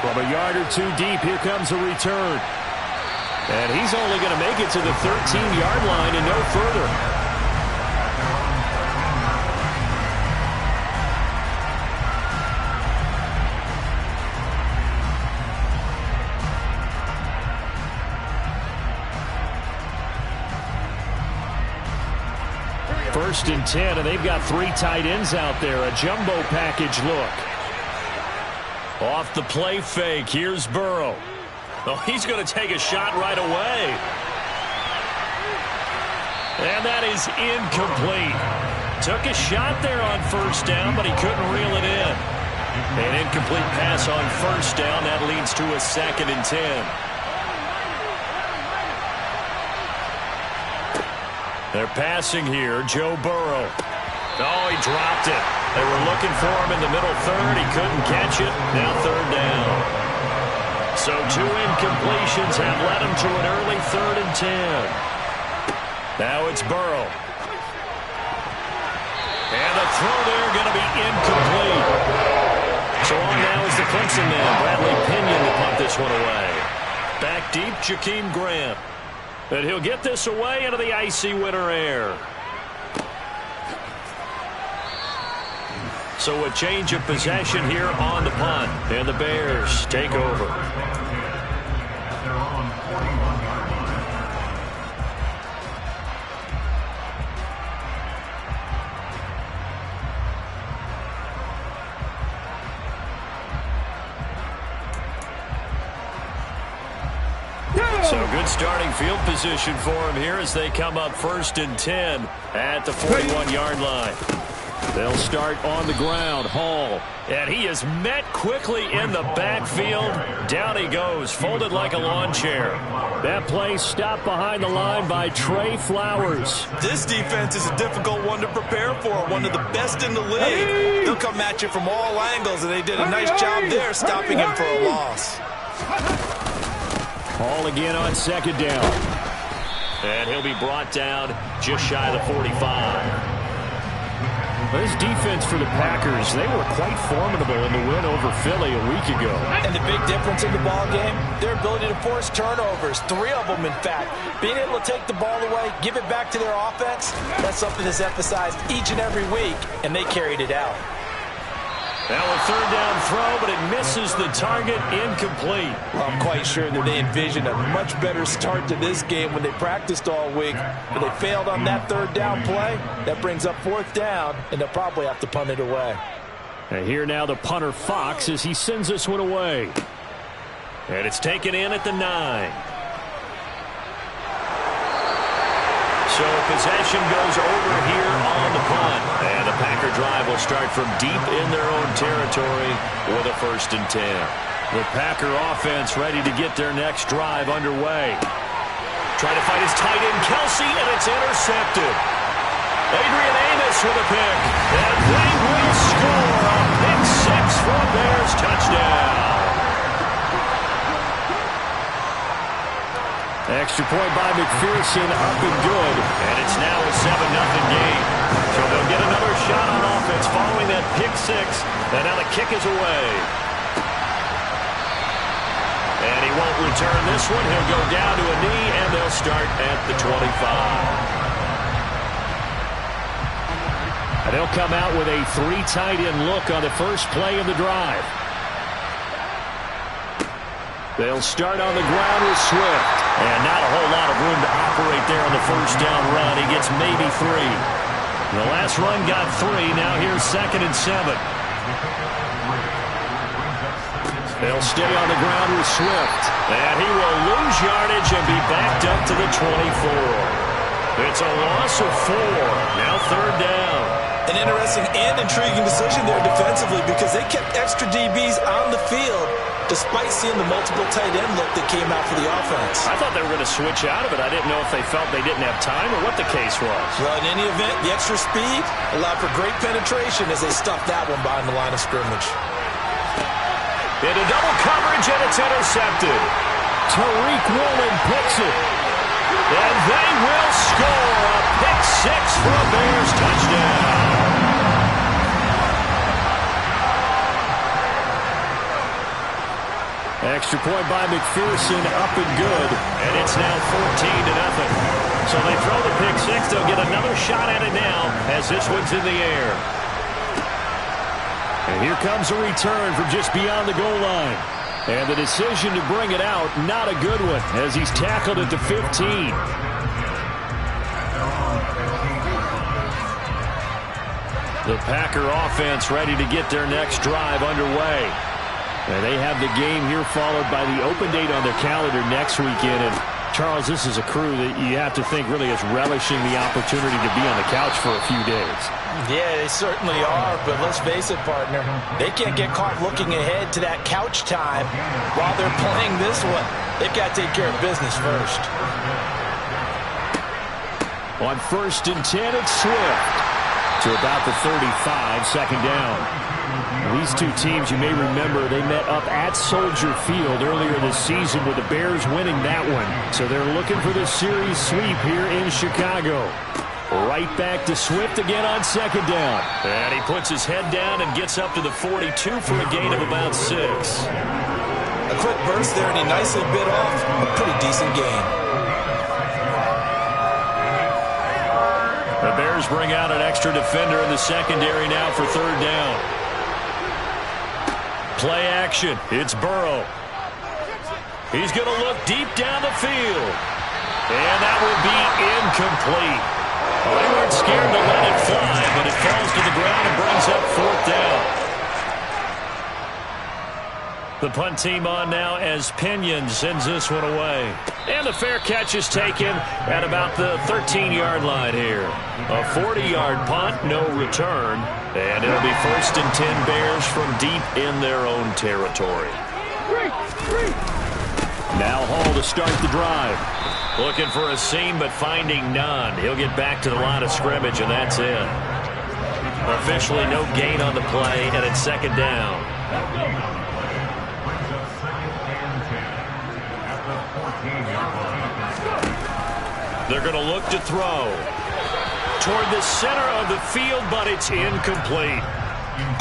From a yard or two deep, here comes a return. And he's only going to make it to the 13-yard line and no further. First and 10, and they've got 3 tight ends out there. A jumbo package look. Off the play fake, here's Burrow. Oh, he's going to take a shot right away. And that is incomplete. Took a shot there on first down, but he couldn't reel it in. An incomplete pass on first down. That leads to a 2nd and 10. They're passing here. Joe Burrow. Oh, he dropped it. They were looking for him in the middle third. He couldn't catch it. Now 3rd down. So 2 incompletions have led him to an early 3rd and 10. Now it's Burrow. And the throw there going to be incomplete. So on now is the Clemson man, Bradley Pinion, to punt this one away. Back deep, Jakeem Grant. And he'll get this away into the icy winter air. So a change of possession here on the punt. And the Bears take over. So good starting field position for him here as they come up 1st and 10 at the 41-yard line. They'll start on the ground. Hall. And he is met quickly in the backfield. Down he goes, folded like a lawn chair. That play stopped behind the line by Trey Flowers. This defense is a difficult one to prepare for, one of the best in the league. They'll come at you from all angles, and they did a nice job there stopping him for a loss. Hall again on 2nd down. And he'll be brought down just shy of the 45. This defense for the Packers, they were quite formidable in the win over Philly a week ago. And the big difference in the ball game, their ability to force turnovers, 3 of them in fact. Being able to take the ball away, give it back to their offense, that's something that's emphasized each and every week, and they carried it out. Now a 3rd down throw, but it misses the target, incomplete. Well, I'm quite sure that they envisioned a much better start to this game when they practiced all week. But they failed on that 3rd down play. That brings up 4th down, and they'll probably have to punt it away. And here now the punter Fox as he sends this one away. And it's taken in at the 9. So possession goes over here on the punt. And the Packer drive will start from deep in their own territory with a 1st and 10. The Packer offense ready to get their next drive underway. Trying to find his tight end, Kelsey, and it's intercepted. Adrian Amos with a pick. And they will score a pick 6 for a Bears touchdown. Extra point by McPherson, up and good. And it's now a 7-0 game. So they'll get another shot on offense following that pick 6. And now the kick is away. And he won't return this one. He'll go down to a knee, and they'll start at the 25. And they'll come out with a 3 tight end look on the first play of the drive. They'll start on the ground with Swift. And not a whole lot of room to operate there on the first down run. He gets maybe 3. The last run got 3. Now here's 2nd and 7. They'll stay on the ground with Swift. And he will lose yardage and be backed up to the 24. It's a loss of 4. Now 3rd down. An interesting and intriguing decision there defensively because they kept extra DBs on the field despite seeing the multiple tight end look that came out for the offense. I thought they were going to switch out of it. I didn't know if they felt they didn't have time or what the case was. Well, in any event, the extra speed allowed for great penetration as they stuffed that one behind the line of scrimmage. Into double coverage, and it's intercepted. Tariq Woolen picks it. And they will score a pick 6 for a Bears touchdown. Extra point by McPherson, up and good. And it's now 14-0. So they throw the pick six. They'll get another shot at it now as this one's in the air. And here comes a return from just beyond the goal line. And the decision to bring it out, not a good one, as he's tackled at the 15. The Packer offense ready to get their next drive underway. And they have the game here followed by the open date on their calendar next weekend. And Charles, this is a crew that you have to think really is relishing the opportunity to be on the couch for a few days. Yeah, they certainly are, but let's face it, partner. They can't get caught looking ahead to that couch time while they're playing this one. They've got to take care of business first. On 1st and 10, it's Swift to about the 35, second down. These two teams, you may remember, they met up at Soldier Field earlier this season with the Bears winning that one. So they're looking for the series sweep here in Chicago. Right back to Swift again on second down. And he puts his head down and gets up to the 42 for a gain of about 6. A quick burst there, and he nicely bit off a pretty decent gain. The Bears bring out an extra defender in the secondary now for third down. Play action. It's Burrow. He's going to look deep down the field. And that will be incomplete. Well, they weren't scared to let it fly, but it falls to the ground and brings up fourth down. The punt team on now as Pinion sends this one away. And the fair catch is taken at about the 13-yard line here. A 40-yard punt, no return. And it'll be 1st and 10 Bears from deep in their own territory. Now Hall to start the drive. Looking for a seam, but finding none. He'll get back to the line of scrimmage, and that's it. Officially no gain on the play, and it's second down. They're going to look to throw toward the center of the field, but it's incomplete.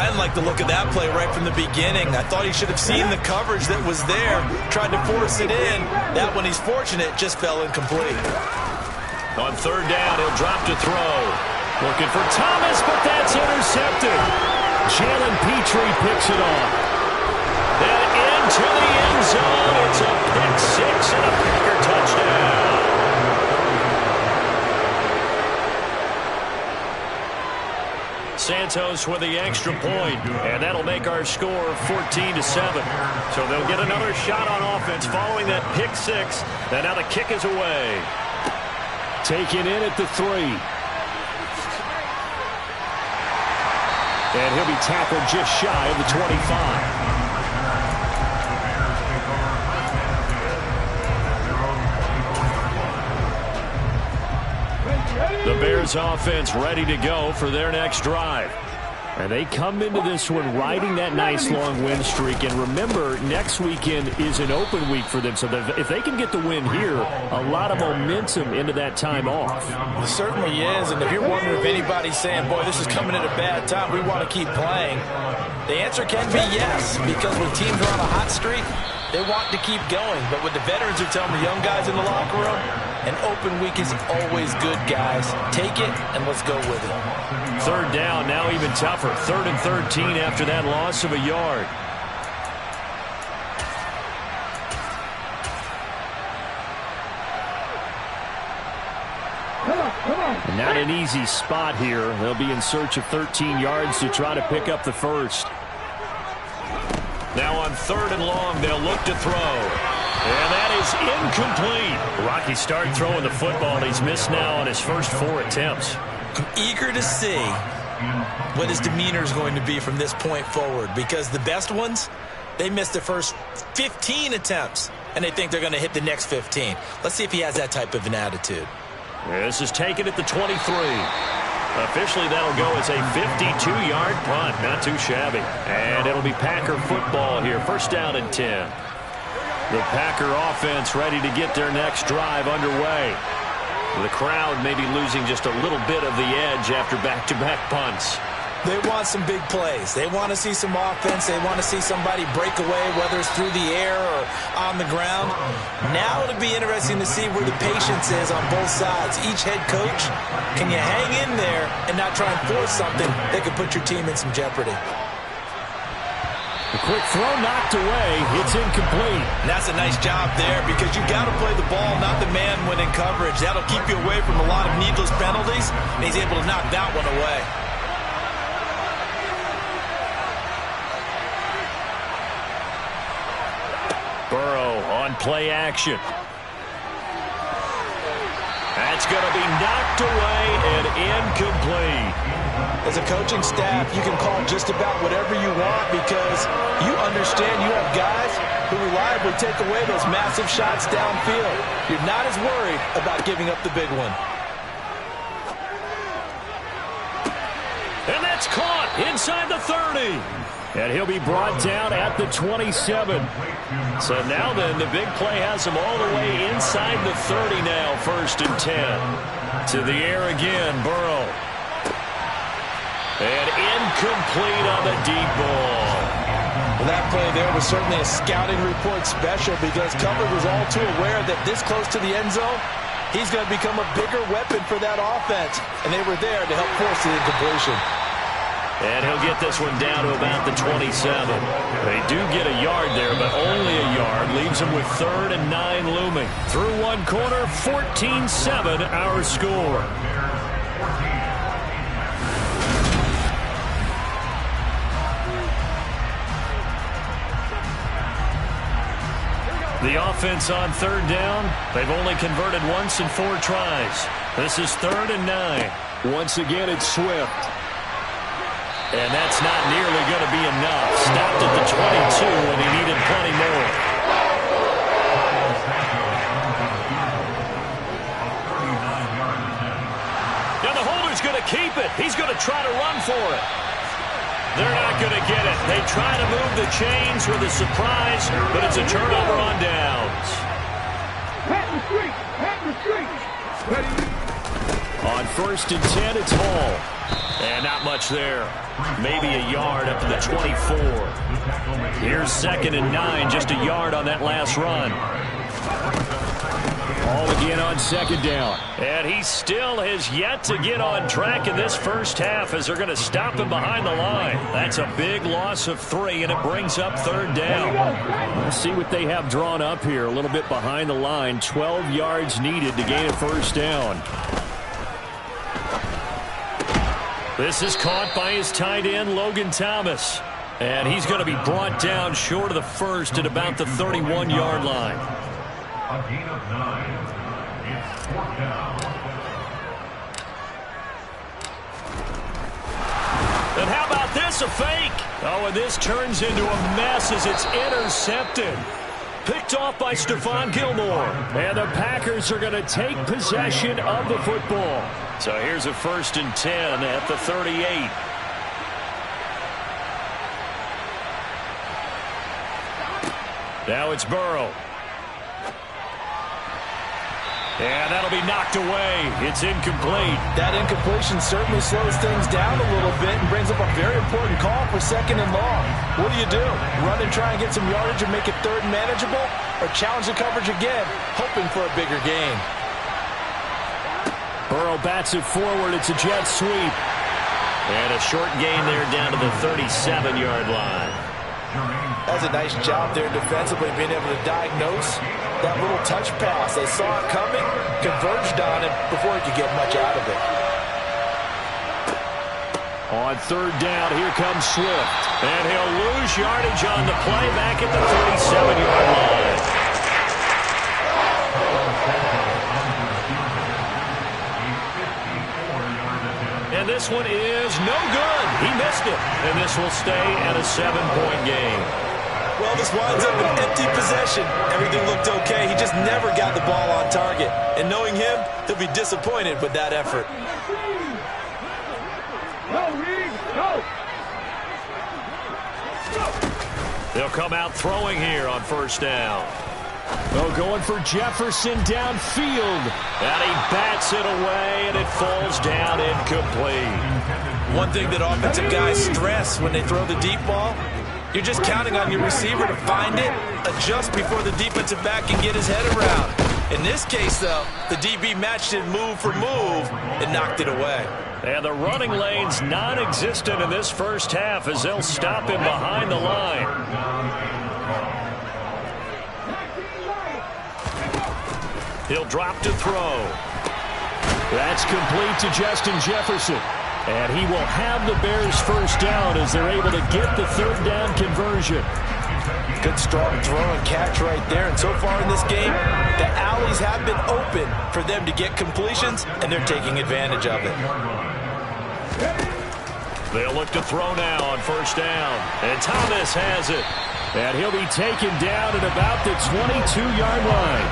I didn't like the look of that play right from the beginning. I thought he should have seen the coverage that was there, tried to force it in. That one, he's fortunate, just fell incomplete. On third down, he'll drop to throw. Looking for Thomas, but that's intercepted. Jalen Petrie picks it off. And into the end zone. It's a pick six and a Packer touchdown. Santos with the extra point, and that'll make our score 14-7. So they'll get another shot on offense following that pick six, and now the kick is away. Taken in at the 3. And he'll be tackled just shy of the 25. The Bears offense ready to go for their next drive. And they come into this one riding that nice long win streak. And remember, next weekend is an open week for them. So if they can get the win here, a lot of momentum into that time off. It certainly is. And if you're wondering if anybody's saying, boy, this is coming at a bad time, we want to keep playing, the answer can be yes. Because when teams are on a hot streak, they want to keep going. But what the veterans are telling the young guys in the locker room, an open week is always good, guys. Take it, and let's go with it. Third down, now even tougher. 3rd and 13 after that loss of a yard. Not an easy spot here. They'll be in search of 13 yards to try to pick up the first. Now on 3rd and long, they'll look to throw. And that is incomplete. Rocky started throwing the football. He's missed now on his first 4 attempts. I'm eager to see what his demeanor is going to be from this point forward, because the best ones, they missed the first 15 attempts, and they think they're going to hit the next 15. Let's see if he has that type of an attitude. This is taken at the 23. Officially, that'll go as a 52-yard punt. Not too shabby. And it'll be Packer football here. 1st down and 10. The Packer offense ready to get their next drive underway. The crowd maybe losing just a little bit of the edge after back-to-back punts. They want some big plays. They want to see some offense. They want to see somebody break away, whether it's through the air or on the ground. Now it'll be interesting to see where the patience is on both sides. Each head coach, can you hang in there and not try and force something that could put your team in some jeopardy? A quick throw knocked away. It's incomplete. And that's a nice job there because you got to play the ball, not the man when in coverage. That'll keep you away from a lot of needless penalties, and he's able to knock that one away. Burrow on play action. That's going to be knocked away and incomplete. As a coaching staff, you can call just about whatever you want because you understand you have guys who reliably take away those massive shots downfield. You're not as worried about giving up the big one. And that's caught inside the 30. And he'll be brought down at the 27. So now then, the big play has him all the way inside the 30 now, 1st and 10. To the air again, Burrow. And incomplete on the deep ball. Well, that play there was certainly a scouting report special because cover was all too aware that this close to the end zone, he's going to become a bigger weapon for that offense. And they were there to help force the incompletion. And he'll get this one down to about the 27. They do get a yard there, but only a yard. Leaves them with 3rd and 9 looming. Through one quarter, 14-7 our score. The offense on 3rd down. They've only converted once in 4 tries. This is 3rd and 9. Once again, it's Swift. And that's not nearly going to be enough. Stopped at the 22, and he needed plenty more. Now the holder's going to keep it. He's going to try to run for it. They're not going to get it. They try to move the chains with a surprise, but it's a turnover on downs. On 1st and 10, it's Hall. And not much there. Maybe a yard up to the 24. Here's 2nd and 9, just a yard on that last run. All again on 2nd down. And he still has yet to get on track in this first half as they're going to stop him behind the line. That's a big loss of 3, and it brings up 3rd down. Let's see what they have drawn up here. A little bit behind the line. 12 yards needed to gain a 1st down. This is caught by his tight end, Logan Thomas. And he's going to be brought down short of the 1st at about the 31-yard line. A gain of 9. It's 4th down. And how about this, a fake? Oh, and this turns into a mess as it's intercepted. Picked off by Stephon Gilmore. And the Packers are going to take possession of the football. So here's a 1st and 10 at the 38. Now it's Burrow. And that'll be knocked away. It's incomplete. That incompletion certainly slows things down a little bit and brings up a very important call for 2nd and long. What do? Run and try and get some yardage and make it 3rd and manageable? Or challenge the coverage again, hoping for a bigger gain? Burrow bats it forward. It's a jet sweep. And a short gain there down to the 37-yard line. That's a nice job there defensively, being able to diagnose that little touch pass. They saw it coming, converged on it before he could get much out of it. On 3rd down, here comes Swift. And he'll lose yardage on the play back at the 37-yard line. And this one is no good. He missed it. And this will stay at a 7-point game. Well, this winds up an empty possession. Everything looked okay. He just never got the ball on target. And knowing him, he'll be disappointed with that effort. They'll come out throwing here on 1st down. Oh, going for Jefferson downfield. And he bats it away, and it falls down incomplete. One thing that offensive guys stress when they throw the deep ball, you're just counting on your receiver to find it, adjust before the defensive back can get his head around. In this case, though, the DB matched it move for move and knocked it away. And the running lane's non-existent in this first half as they'll stop him behind the line. He'll drop to throw. That's complete to Justin Jefferson. And he will have the Bears first down as they're able to get the third down conversion. Good strong throw and catch right there. And so far in this game, the alleys have been open for them to get completions, and they're taking advantage of it. They'll look to throw now on first down. And Thomas has it. And he'll be taken down at about the 22-yard line.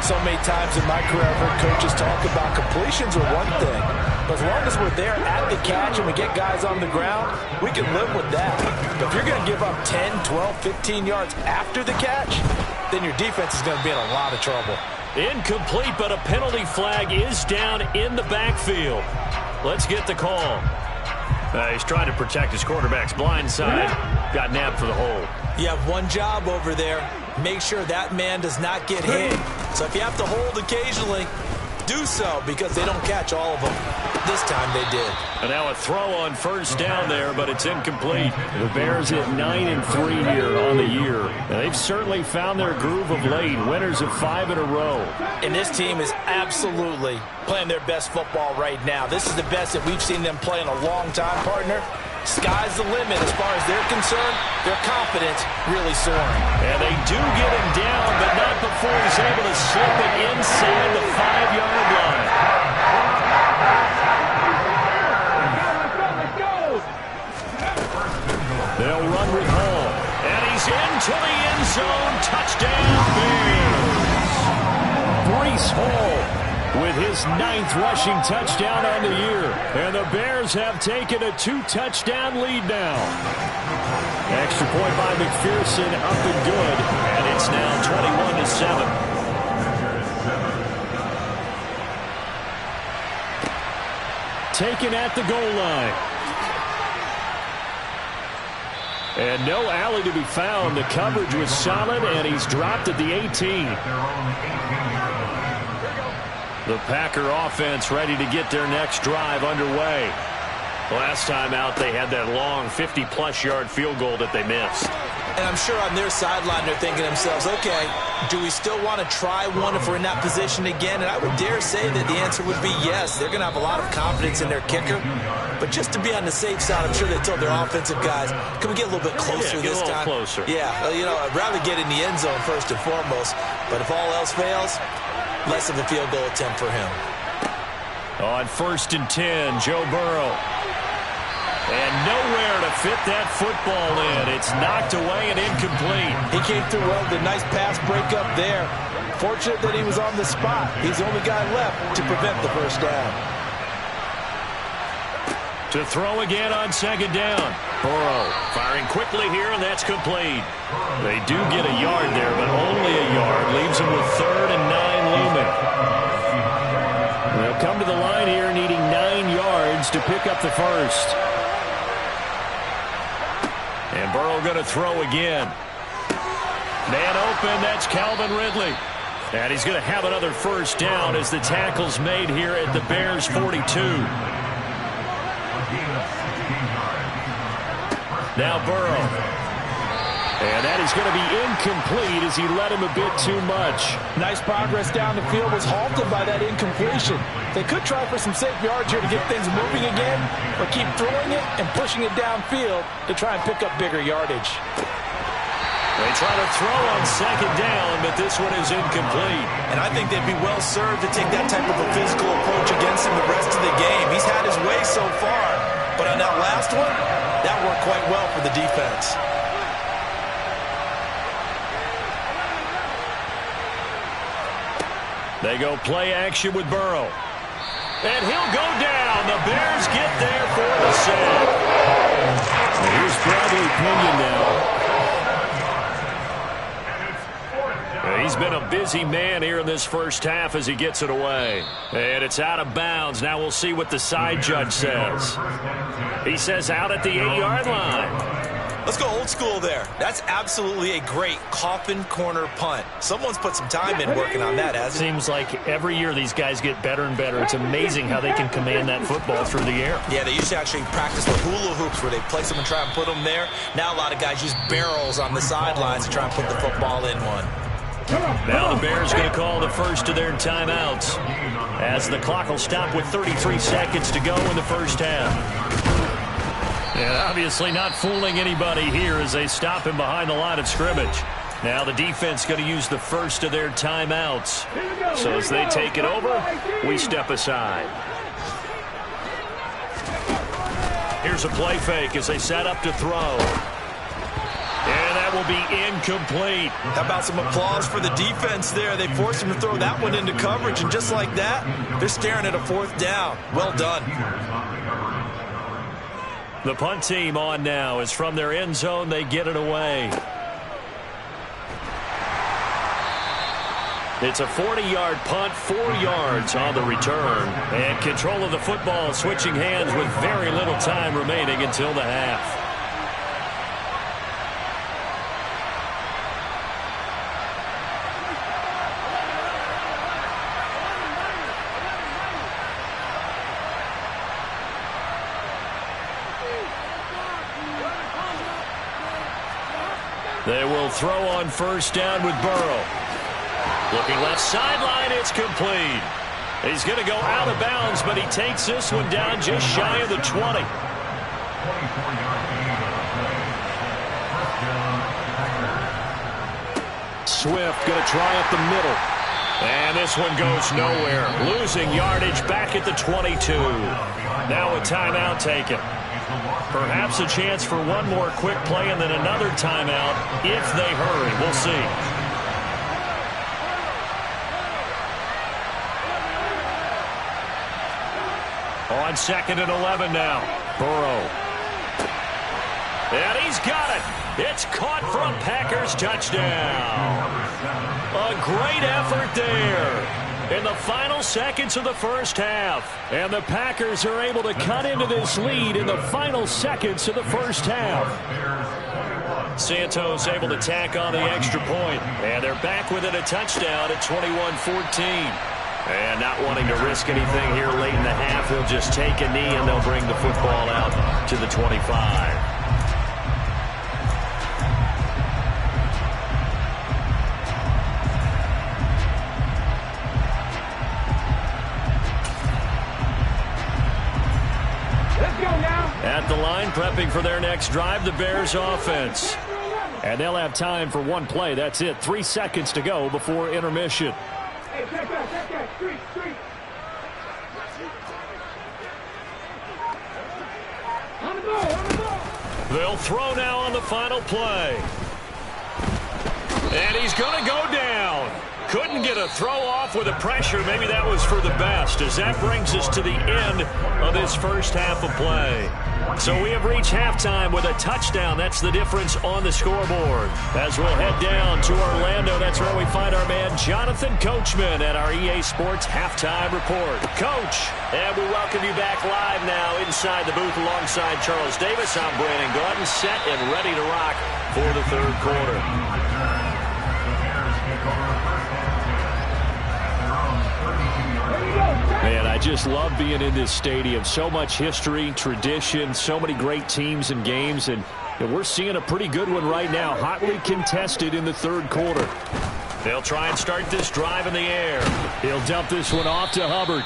So many times in my career, I've heard coaches talk about completions are one thing. But as long as we're there at the catch and we get guys on the ground, we can live with that. But if you're going to give up 10, 12, 15 yards after the catch, then your defense is going to be in a lot of trouble. Incomplete, but a penalty flag is down in the backfield. Let's get the call. He's trying to protect his quarterback's blind side. Got nabbed for the hold. You have one job over there. Make sure that man does not get hit. So if you have to hold occasionally, do so because they don't catch all of them. This time they did. And now a throw on first down there, but it's incomplete. The Bears at 9-3 here on the year. And they've certainly found their groove of late. Winners of 5 in a row. And this team is absolutely playing their best football right now. This is the best that we've seen them play in a long time, partner. Sky's the limit as far as they're concerned. Their confidence really soaring. And they do get him down, but not before he's able to slip it inside the 5-yard line. They'll run with Hall. And he's into the end zone. Touchdown, Bears. Breece Hall with his 9th rushing touchdown on the year. And the Bears have taken a 2-touchdown lead now. Extra point by McPherson, up and good. And it's now 21-7. Taken at the goal line. And no alley to be found. The coverage was solid, and he's dropped at the 18. The Packer offense ready to get their next drive underway. Last time out, they had that long 50-plus yard field goal that they missed. And I'm sure on their sideline they're thinking to themselves, okay, do we still want to try one if we're in that position again? And I would dare say that the answer would be yes. They're going to have a lot of confidence in their kicker. But just to be on the safe side, I'm sure they told their offensive guys, can we get a little bit closer this time? Closer. Yeah, you know, I'd rather get in the end zone first and foremost. But if all else fails, less of a field goal attempt for him. On 1st and 10, Joe Burrow. And nowhere to fit that football in. It's knocked away and incomplete. He came through well, the nice pass breakup there. Fortunate that he was on the spot. He's the only guy left to prevent the first down. To throw again on 2nd down. Burrow firing quickly here, and that's complete. They do get a yard there, but only a yard. Leaves them with 3rd and 9 looming. They'll come to the line here needing 9 yards to pick up the first. And Burrow going to throw again. Man open, that's Calvin Ridley. And he's going to have another first down as the tackle's made here at the Bears 42. Now Burrow. And that is going to be incomplete as he led him a bit too much. Nice progress down the field, was halted by that incompletion. They could try for some safe yards here to get things moving again, or keep throwing it and pushing it downfield to try and pick up bigger yardage. They try to throw on 2nd down, but this one is incomplete. And I think they'd be well served to take that type of a physical approach against him the rest of the game. He's had his way so far, but on that last one, that worked quite well for the defense. They go play action with Burrow. And he'll go down. The Bears get there for the sack. Here's Bradley Pinion now. He's He's been a busy man here in this first half as he gets it away. And it's out of bounds. Now we'll see what the side judge says. He says out at the 8-yard line. Let's go old school there. That's absolutely a great coffin corner punt. Someone's put some time in working on that, hasn't it? Seems like every year these guys get better and better. It's amazing how they can command that football through the air. Yeah, they used to actually practice the hula hoops where they place them and try and put them there. Now a lot of guys use barrels on the sidelines to try and put the football in one. Now the Bears going to call the first of their timeouts as the clock will stop with 33 seconds to go in the first half. And obviously not fooling anybody here as they stop him behind the line of scrimmage. Now the defense going to use the first of their timeouts. So as they take it over, we step aside. Here's a play fake as they set up to throw. And that will be incomplete. How about some applause for the defense there? They forced him to throw that one into coverage, and just like that, they're staring at a fourth down. Well done. The punt team on now as from their end zone they get it away. It's a 40-yard punt, 4 yards on the return. And control of the football switching hands with very little time remaining until the half. They will throw on first down with Burrow. Looking left sideline, it's complete. He's going to go out of bounds, but he takes this one down just shy of the 20. Swift going to try up the middle. And this one goes nowhere. Losing yardage back at the 22. Now a timeout taken. Perhaps a chance for one more quick play and then another timeout if they hurry. We'll see. On 2nd and 11 now. Burrow. And he's got it. It's caught for a Packers touchdown. A great effort there in the final seconds of the first half. And the Packers are able to cut into this lead in the final seconds of the first half. Santos able to tack on the extra point. And they're back within a touchdown at 21-14. And not wanting to risk anything here late in the half, they'll just take a knee and they'll bring the football out to the 25. At the line, prepping for their next drive, the Bears offense. And they'll have time for one play. That's it. 3 seconds to go before intermission. They'll throw now on the final play. And he's going to go down. Couldn't get a throw off with the pressure. Maybe that was for the best, as that brings us to the end of this first half of play. So we have reached halftime with a touchdown. That's the difference on the scoreboard. As we'll head down to Orlando, that's where we find our man Jonathan Coachman at our EA Sports Halftime Report. Coach, and we welcome you back live now inside the booth alongside Charles Davis. I'm Brandon Gaudin, set and ready to rock for the third quarter. Man, I just love being in this stadium. So much history, tradition, so many great teams and games, and we're seeing a pretty good one right now, hotly contested in the third quarter. They'll try and start this drive in the air. He'll dump this one off to Hubbard.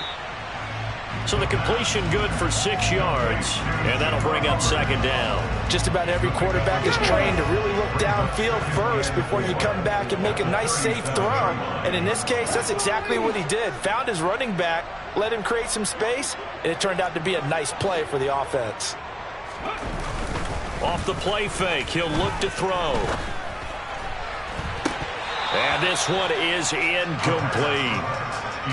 So the completion good for 6 yards, and that'll bring up second down. Just about every quarterback is trained to really look downfield first before you come back and make a nice, safe throw. And in this case, that's exactly what he did. Found his running back, let him create some space, and it turned out to be a nice play for the offense. Off the play fake, he'll look to throw. And this one is incomplete.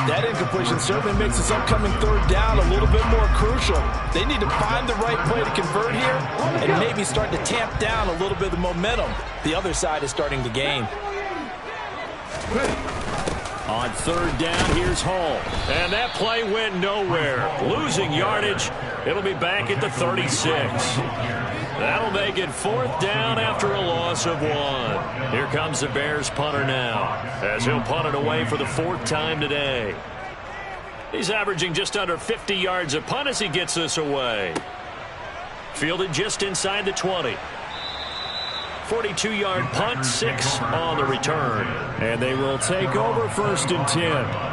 That incompletion certainly makes this upcoming third down a little bit more crucial. They need to find the right play to convert here and maybe start to tamp down a little bit of the momentum the other side is starting to gain. On third down, here's Hall. And that play went nowhere. Losing yardage. It'll be back at the 36. That'll make it fourth down after a loss of 1. Here comes the Bears punter now, as he'll punt it away for the 4th time today. He's averaging just under 50 yards a punt as he gets this away. Fielded just inside the 20. 42-yard punt, 6 on the return. And they will take over 1st and 10.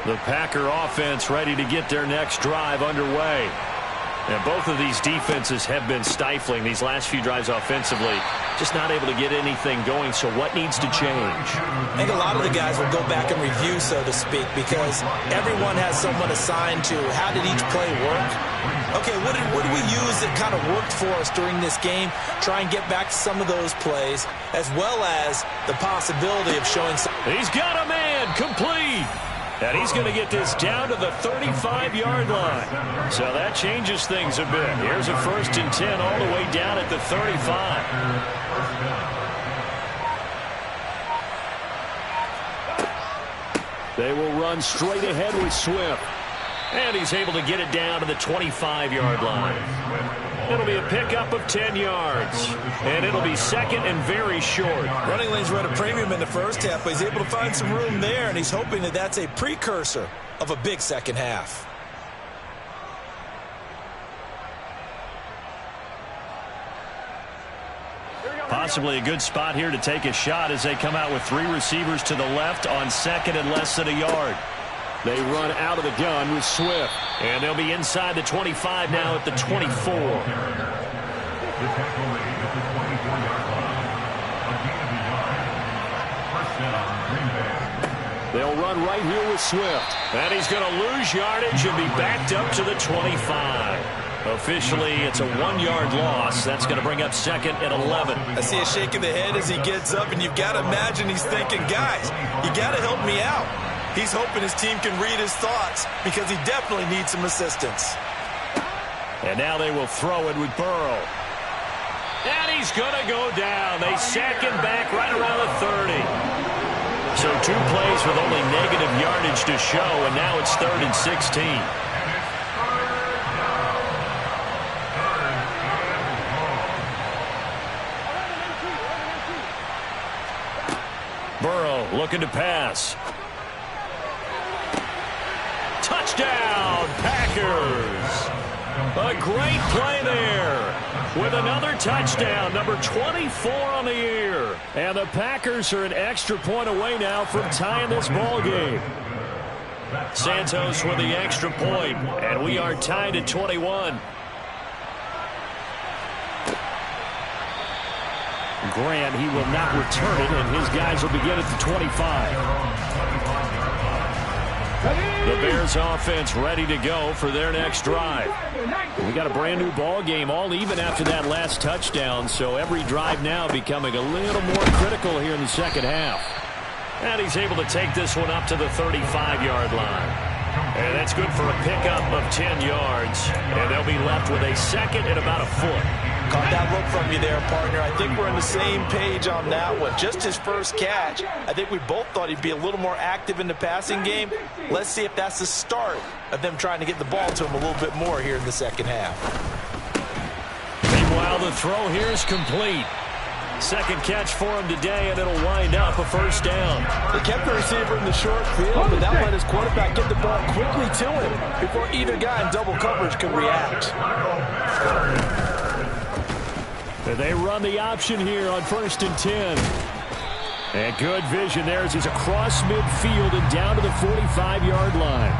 The Packer offense ready to get their next drive underway. And both of these defenses have been stifling these last few drives offensively. Just not able to get anything going, so what needs to change? I think a lot of the guys will go back and review, so to speak, because everyone has someone assigned to how did each play work. Okay, what did we use that kind of worked for us during this game? Try and get back to some of those plays, as well as the possibility of showing some. He's got a man, complete. And he's going to get this down to the 35-yard line. So that changes things a bit. Here's a 1st and 10 all the way down at the 35. They will run straight ahead with Swift. And he's able to get it down to the 25-yard line. It'll be a pickup of 10 yards. And it'll be 2nd and very short. Running lanes were at a premium in the first half, but he's able to find some room there, and he's hoping that that's a precursor of a big second half. Possibly a good spot here to take a shot as they come out with 3 receivers to the left on 2nd and less than a yard. They run out of the gun with Swift. And they'll be inside the 25 now at the 24. They'll run right here with Swift. And he's going to lose yardage and be backed up to the 25. Officially, it's a 1-yard loss. That's going to bring up 2nd and 11. I see a shake of the head as he gets up, and you've got to imagine he's thinking, guys, you got to help me out. He's hoping his team can read his thoughts because he definitely needs some assistance. And now they will throw it with Burrow. And he's going to go down. They sack him back right around the 30. So 2 plays with only negative yardage to show, and now it's 3rd and 16. Burrow looking to pass. Touchdown, Packers. A great play there with another touchdown, number 24 on the year. And the Packers are an extra point away now from tying this ball game. Santos with the extra point, and we are tied at 21. Grant, he will not return it, and his guys will begin at the 25. The Bears offense ready to go for their next drive. We got a brand new ball game, all even after that last touchdown, so every drive now becoming a little more critical here in the second half. And he's able to take this one up to the 35-yard line. And that's good for a pickup of 10 yards. And they'll be left with a 2nd and about a foot. Caught that look from you there, partner. I think we're on the same page on that one. Just his first catch. I think we both thought he'd be a little more active in the passing game. Let's see if that's the start of them trying to get the ball to him a little bit more here in the second half. Meanwhile, the throw here is complete. 2nd catch for him today, and it'll wind up a 1st down. They kept the receiver in the short field, but that let his quarterback get the ball quickly to him before either guy in double coverage could react. They run the option here on 1st and 10. And good vision there as he's across midfield and down to the 45-yard line.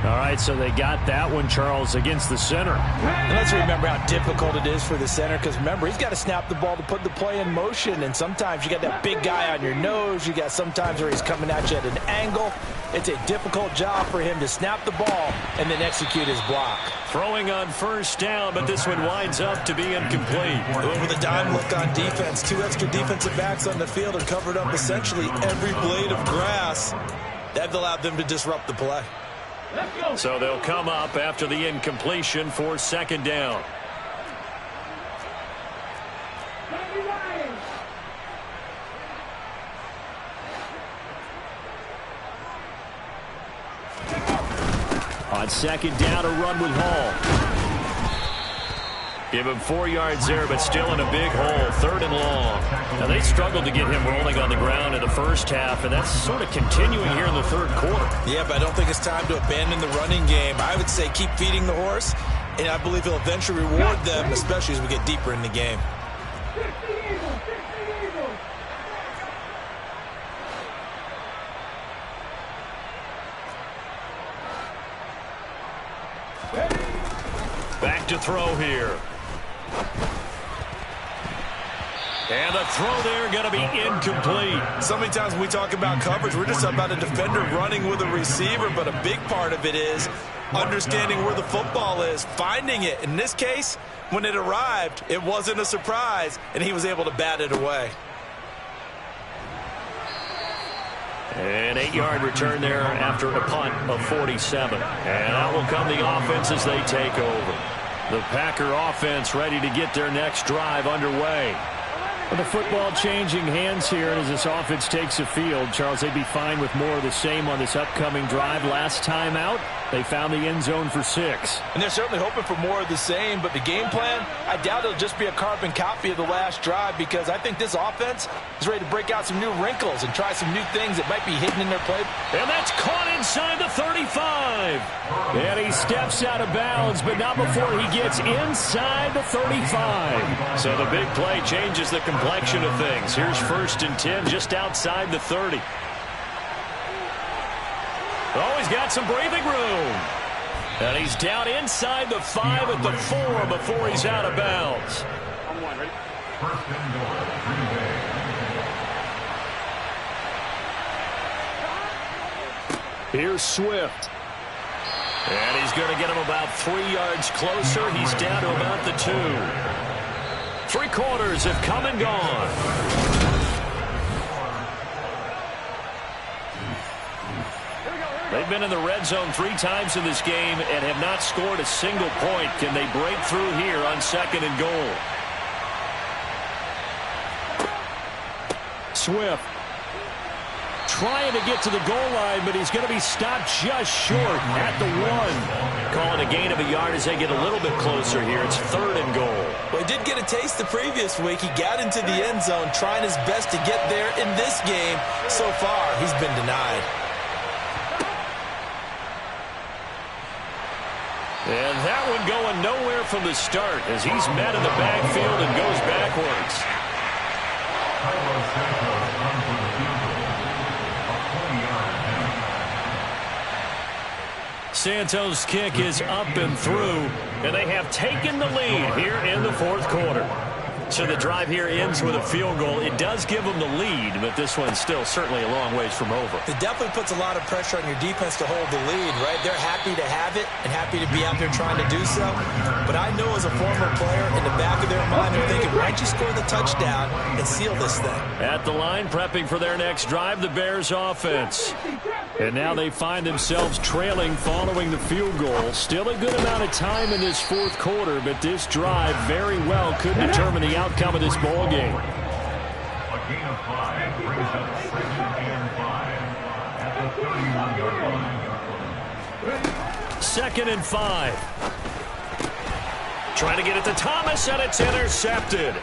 All right, so they got that one, Charles, against the center. And let's remember how difficult it is for the center, because remember, he's got to snap the ball to put the play in motion, and sometimes you got that big guy on your nose. You got sometimes where he's coming at you at an angle. It's a difficult job for him to snap the ball and then execute his block. Throwing on 1st down, but this one winds up to be incomplete. With a dime look on defense, 2 extra defensive backs on the field are covered up essentially every blade of grass. That allowed them to disrupt the play. So they'll come up after the incompletion for second down. On second down, a run with Hall. Give him 4 yards there, but still in a big hole, 3rd and long. Now, they struggled to get him rolling on the ground in the first half, and that's sort of continuing here in the 3rd quarter. Yeah, but I don't think it's time to abandon the running game. I would say keep feeding the horse, and I believe he'll eventually reward them, especially as we get deeper in the game. Back to throw here. And the throw there going to be incomplete. So many times when we talk about coverage, we're just about a defender running with a receiver, but a big part of it is understanding where the football is, finding it. In this case, when it arrived, it wasn't a surprise, and he was able to bat it away. An 8-yard return there after a punt of 47. And out will come the offense as they take over. The Packer offense ready to get their next drive underway. Well, the football changing hands here, and as this offense takes the field, Charles, they'd be fine with more of the same on this upcoming drive. Last time out, they found the end zone for 6. And they're certainly hoping for more of the same, but the game plan, I doubt it'll just be a carbon copy of the last drive, because I think this offense is ready to break out some new wrinkles and try some new things that might be hidden in their play. And that's caught inside the 35. And he steps out of bounds, but not before he gets inside the 35. So the big play changes the complexion of things. Here's 1st and 10 just outside the 30. Oh, he's got some breathing room. And he's down inside the 5 at the 4 before he's out of bounds. First and goal, Green Bay. Here's Swift. And he's going to get him about 3 yards closer. He's down to about the 2. 3 quarters have come and gone. They've been in the red zone 3 times in this game and have not scored a single point. Can they break through here on 2nd and goal? Swift trying to get to the goal line, but he's going to be stopped just short at the 1. Calling a gain of a yard as they get a little bit closer here. It's 3rd and goal. Well, he did get a taste the previous week. He got into the end zone, trying his best to get there in this game. So far, he's been denied. And that one going nowhere from the start as he's met in the backfield and goes backwards. Carlos Santos runs for the field goal. A 20-yard attempt. Santos' kick is up and through, and they have taken the lead here in the 4th quarter. So the drive here ends with a field goal. It does give them the lead, but this one's still certainly a long ways from over. It definitely puts a lot of pressure on your defense to hold the lead, right? They're happy to have it and happy to be out there trying to do so. But I know as a former player, in the back of their mind, they're thinking, why'd you score the touchdown and seal this thing? At the line, prepping for their next drive, the Bears offense. And now they find themselves trailing following the field goal. Still a good amount of time in this 4th quarter, but this drive very well could determine the outcome of this ball game. A gain of 5 brings up 2nd and 5 at the 31-yard line. 2nd and 5. Trying to get it to Thomas, and it's intercepted.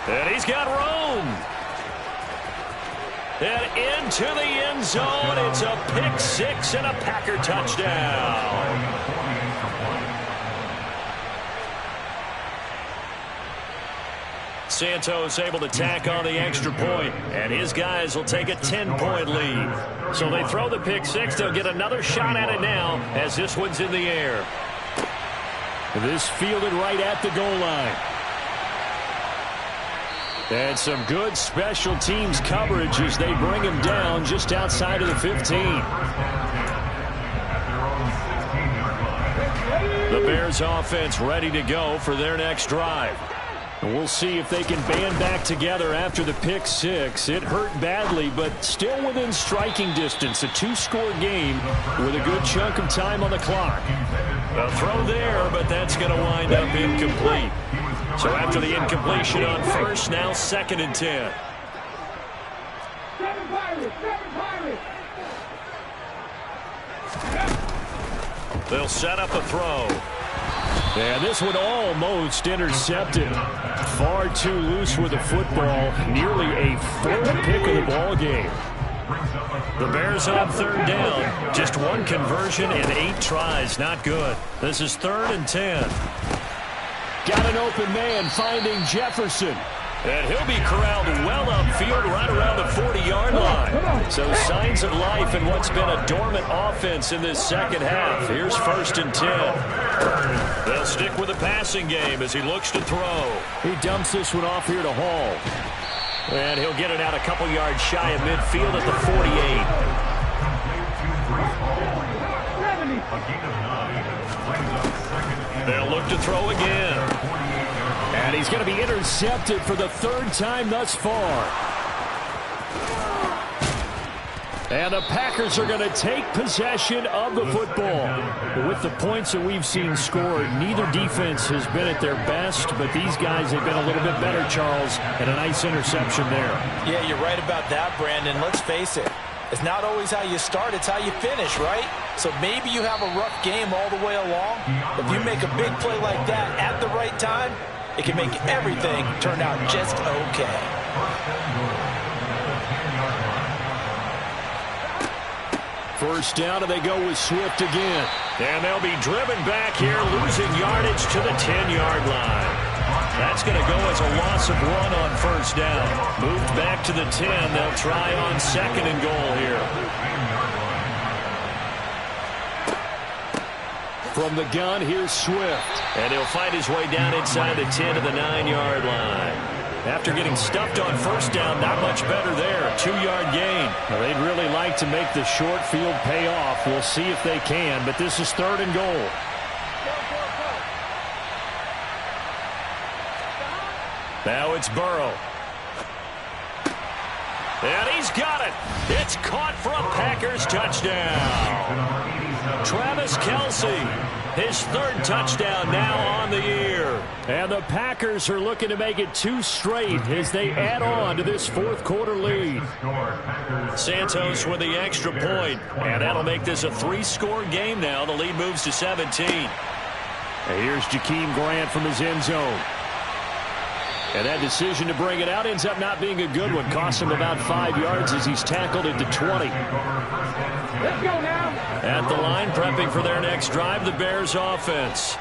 And he's got room. And into the end zone. It's a pick 6 and a Packer touchdown. Santos able to tack on the extra point, and his guys will take a 10-point lead. So they throw the pick 6. They'll get another shot at it now as this one's in the air. This fielded right at the goal line. And some good special teams coverage as they bring him down just outside of the 15. The Bears offense ready to go for their next drive. And we'll see if they can band back together after the pick six. It hurt badly, but still within striking distance. A two-score game with a good chunk of time on the clock. A throw there, but that's going to wind up incomplete. So after the incompletion on first, now 2nd and 10. They'll set up a throw. And this one almost intercepted. Far too loose with the football. Nearly a 4th pick of the ball game. The Bears on 3rd down. Just 1 conversion and 8 tries. Not good. This is 3rd and 10. Got an open man finding Jefferson. And he'll be corralled well upfield right around the 40-yard line. So signs of life in what's been a dormant offense in this second half. Here's 1st and 10. They'll stick with the passing game as he looks to throw. He dumps this one off here to Hall. And he'll get it out a couple yards shy of midfield at the 48. They'll look to throw again. And he's going to be intercepted for the 3rd time thus far. And the Packers are going to take possession of the football. With the points that we've seen scored, neither defense has been at their best, but these guys have been a little bit better, Charles, and a nice interception there. Yeah, you're right about that, Brandon. Let's face it. It's not always how you start, it's how you finish, right? So maybe you have a rough game all the way along. If you make a big play like that at the right time, it can make everything turn out just okay. First down, and they go with Swift again. And they'll be driven back here, losing yardage to the 10-yard line. That's going to go as a loss of 1 on 1st down. Moved back to the 10. They'll try on 2nd and goal here. From the gun, here's Swift. And he'll find his way down inside the 10 to the 9-yard line. After getting stuffed on 1st down, not much better there. A 2-yard gain. Well, they'd really like to make the short field pay off. We'll see if they can, but this is 3rd and goal. Now it's Burrow. And he's got it. It's caught for a Packers touchdown. Travis Kelce, his 3rd touchdown now on the year. And the Packers are looking to make it 2 straight as they add on to this 4th quarter lead. Santos with the extra point, and that'll make this a 3-score game now. The lead moves to 17. And here's Jakeem Grant from his end zone. And that decision to bring it out ends up not being a good one. Costs him about 5 yards as he's tackled into 20. Let's go now. At the line, prepping for their next drive, the Bears offense.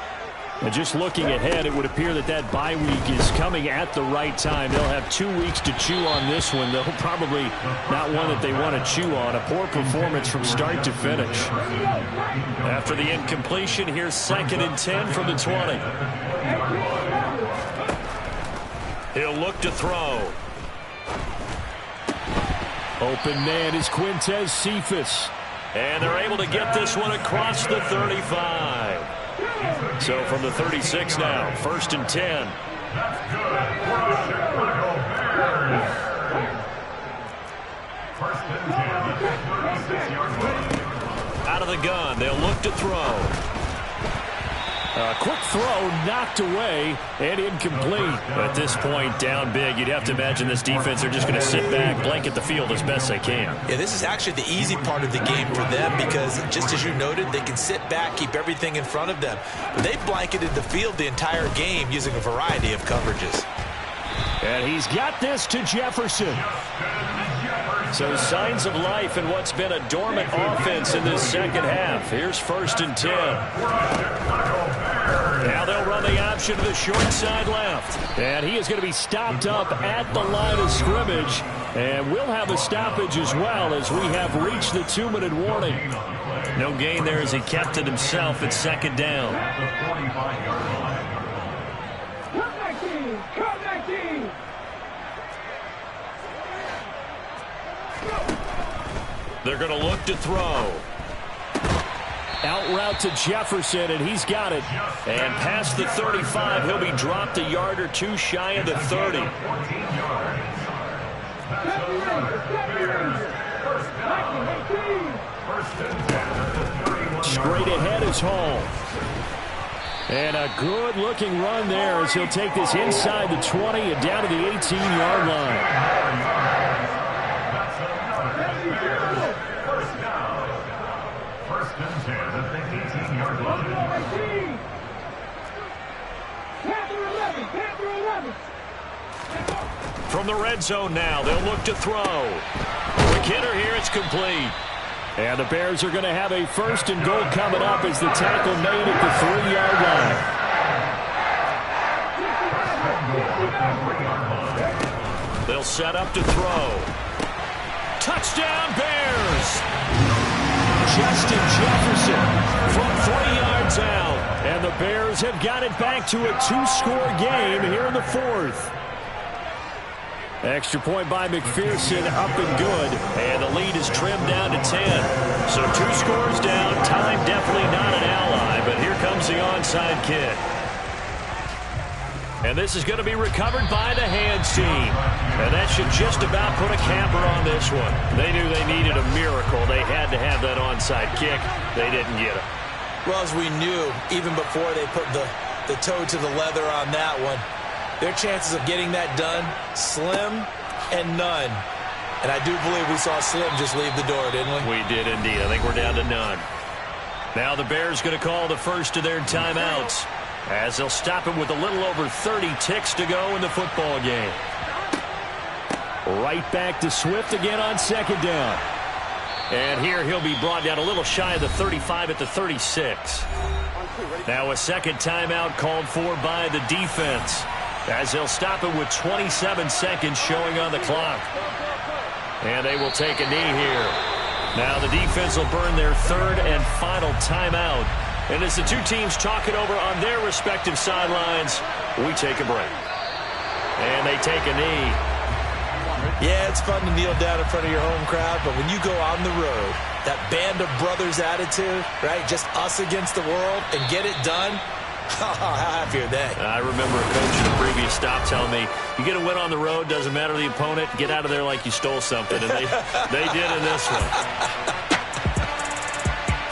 And just looking ahead, it would appear that that bye week is coming at the right time. They'll have 2 weeks to chew on this one. They'll probably not one that they want to chew on. A poor performance from start to finish. After the incompletion, here's 2nd and 10 from the 20. He'll look to throw. Open man is Quintez Cephus. And they're able to get this one across the 35. So from the 36 now, 1st and 10. That's good. First and 10. 36-yard line. Out of the gun, they'll look to throw. A quick throw knocked away and incomplete. At this point, down big, you'd have to imagine this defense are just going to sit back, blanket the field as best they can. Yeah, this is actually the easy part of the game for them because, just as you noted, they can sit back, keep everything in front of them. But they blanketed the field the entire game using a variety of coverages. And he's got this to Jefferson. So signs of life in what's been a dormant offense in this second half. Here's 1st and 10. Now they'll run the option to the short side left. And he is going to be stopped up at the line of scrimmage. And we'll have a stoppage as well as we have reached the 2-minute warning. No gain there as he kept it himself at 2nd down. They're going to look to throw. Out route to Jefferson, and he's got it. And past the 35, he'll be dropped a yard or two shy of the 30. Straight ahead is Hall. And a good-looking run there as he'll take this inside the 20 and down to the 18-yard line. First and 10 at the 18-yard line. From the red zone now, they'll look to throw. Quick hitter here, it's complete. And the Bears are going to have a first and goal coming up as the tackle made at the 3-yard line. They'll set up to throw. Touchdown, Bears! Justin Jefferson from 3 yards out. And the Bears have got it back to a 2-score game here in the 4th. Extra point by McPherson, up and good. And the lead is trimmed down to 10. So 2 scores down. Time definitely not an ally, but here comes the onside kick. And this is going to be recovered by the hands team. And that should just about put a capper on this one. They knew they needed a miracle. They had to have that onside kick. They didn't get it. Well, as we knew, even before they put the toe to the leather on that one, their chances of getting that done, slim and none. And I do believe we saw Slim just leave the door, didn't we? We did indeed. I think we're down to none. Now the Bears going to call the first of their timeouts, as they'll stop him with a little over 30 ticks to go in the football game. Right back to Swift again on second down. And here he'll be brought down a little shy of the 35 at the 36. Now a second timeout called for by the defense, as they'll stop him with 27 seconds showing on the clock. And they will take a knee here. Now the defense will burn their third and final timeout. And as the two teams talk it over on their respective sidelines, we take a break. And they take a knee. Yeah, it's fun to kneel down in front of your home crowd, but when you go on the road, that band of brothers attitude, right, just us against the world, and get it done, how happy are they? I remember a coach in a previous stop telling me, you get a win on the road, doesn't matter the opponent, get out of there like you stole something. And they did in this one.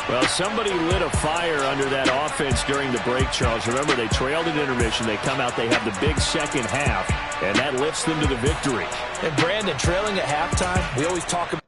Well, somebody lit a fire under that offense during the break, Charles. Remember, they trailed at intermission. They come out, they have the big second half, and that lifts them to the victory. And Brandon, trailing at halftime, we always talk about